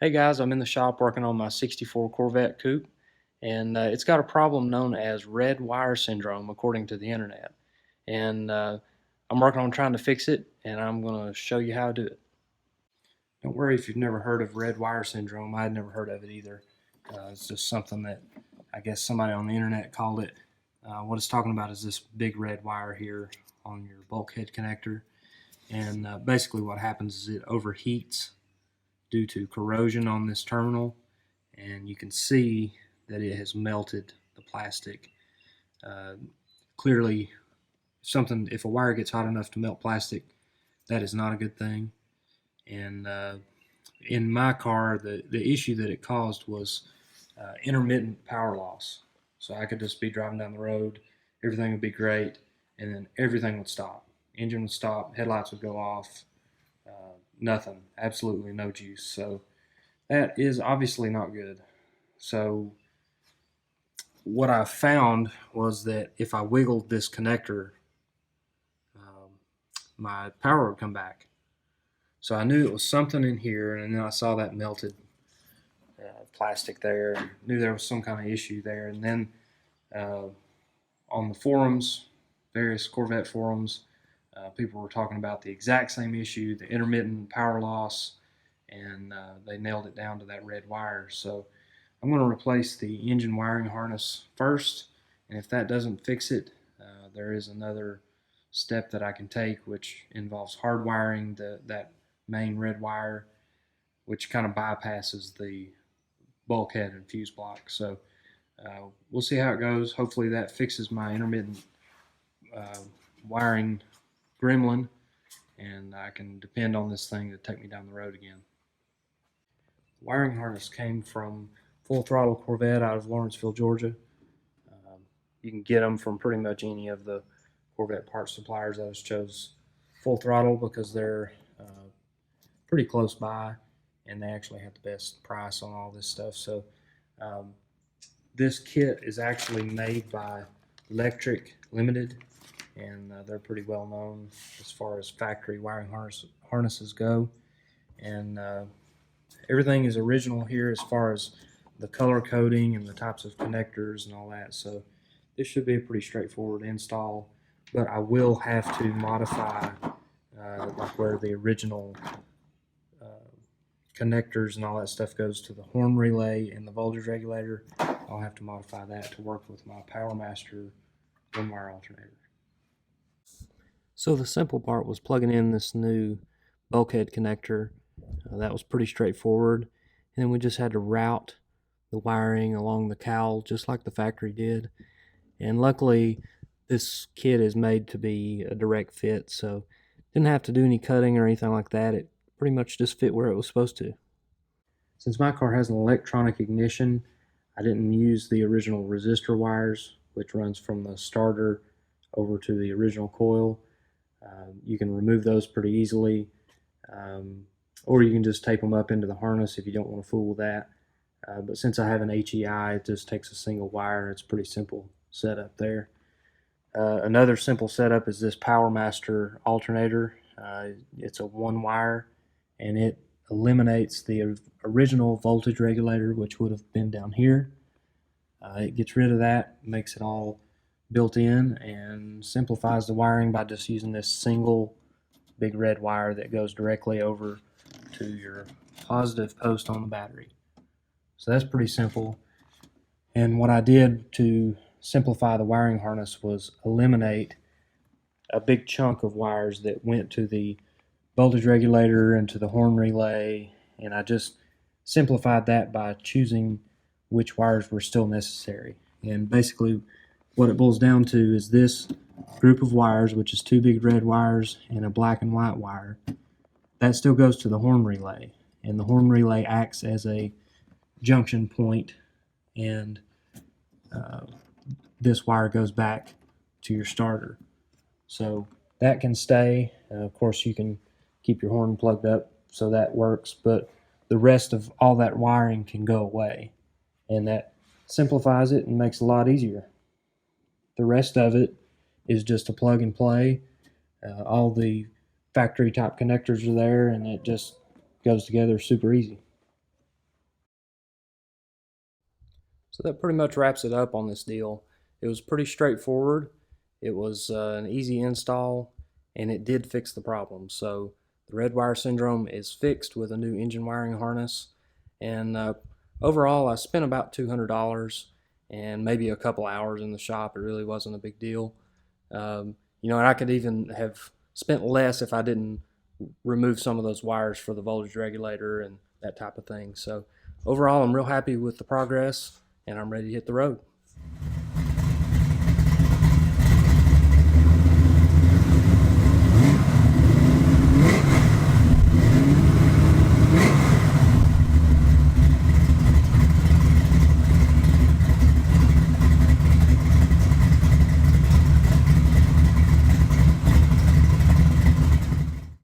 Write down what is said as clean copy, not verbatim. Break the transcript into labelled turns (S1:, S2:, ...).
S1: Hey guys, I'm in the shop working on my 64 Corvette coupe, and it's got a problem known as red wire syndrome according to the internet. And I'm working on trying to fix it, and I'm going to show you how to do it. Don't worry if you've never heard of red wire syndrome. I had never heard of it either. It's just something that I guess somebody on the internet called it. What it's talking about is this big red wire here on your bulkhead connector. And basically what happens is it overheats due to corrosion on this terminal, and you can see that it has melted the plastic. Clearly, if a wire gets hot enough to melt plastic, that is not a good thing. And in my car, the issue that it caused was intermittent power loss. So I could just be driving down the road, everything would be great, and then everything would stop. Engine would stop, headlights would go off, nothing, absolutely no juice. So that is obviously not good. So what I found was that if I wiggled this connector, my power would come back. So I knew it was something in here, and then I saw that melted plastic there, and knew there was some kind of issue there. And then on the forums, various Corvette forums, people were talking about the exact same issue, the intermittent power loss, and they nailed it down to that red wire. So I'm going to replace the engine wiring harness first, and if that doesn't fix it, there is another step that I can take, which involves hardwiring that main red wire, which kind of bypasses the bulkhead and fuse block. So we'll see how it goes. Hopefully that fixes my intermittent wiring gremlin, and I can depend on this thing to take me down the road again. The wiring harness came from Full Throttle Corvette out of Lawrenceville, Georgia. You can get them from pretty much any of the Corvette parts suppliers. I just chose Full Throttle because they're pretty close by, and they actually have the best price on all this stuff. So this kit is actually made by Electric Limited, and they're pretty well known as far as factory wiring harnesses go. And everything is original here as far as the color coding and the types of connectors and all that. So this should be a pretty straightforward install, but I will have to modify like where the original connectors and all that stuff goes to the horn relay and the voltage regulator. I'll have to modify that to work with my Powermaster one-wire alternator. So the simple part was plugging in this new bulkhead connector. That was pretty straightforward. And then we just had to route the wiring along the cowl just like the factory did. And luckily this kit is made to be a direct fit, so didn't have to do any cutting or anything like that. It pretty much just fit where it was supposed to. Since my car has an electronic ignition, I didn't use the original resistor wires, which runs from the starter over to the original coil. You can remove those pretty easily, or you can just tape them up into the harness if you don't want to fool with that. But since I have an HEI, it just takes a single wire. It's a pretty simple setup there. Another simple setup is this Powermaster alternator. It's a one wire, and it eliminates the original voltage regulator, which would have been down here. It gets rid of that, makes it all built in, and simplifies the wiring by just using this single big red wire that goes directly over to your positive post on the battery. So that's pretty simple. And what I did to simplify the wiring harness was eliminate a big chunk of wires that went to the voltage regulator and to the horn relay, and I just simplified that by choosing which wires were still necessary. And basically what it boils down to is this group of wires, which is two big red wires and a black and white wire, that still goes to the horn relay, and the horn relay acts as a junction point, and this wire goes back to your starter. So that can stay. Of course, you can keep your horn plugged up, so that works, but the rest of all that wiring can go away, and that simplifies it and makes it a lot easier. The rest of it is just a plug and play. All the factory type connectors are there, and it just goes together super easy. So that pretty much wraps it up on this deal. It was pretty straightforward. It was an easy install, and it did fix the problem. So the red wire syndrome is fixed with a new engine wiring harness. And overall, I spent about $200 and maybe a couple hours in the shop. It really wasn't a big deal. You know, and I could even have spent less if I didn't remove some of those wires for the voltage regulator and that type of thing. So overall, I'm real happy with the progress, and I'm ready to hit the road.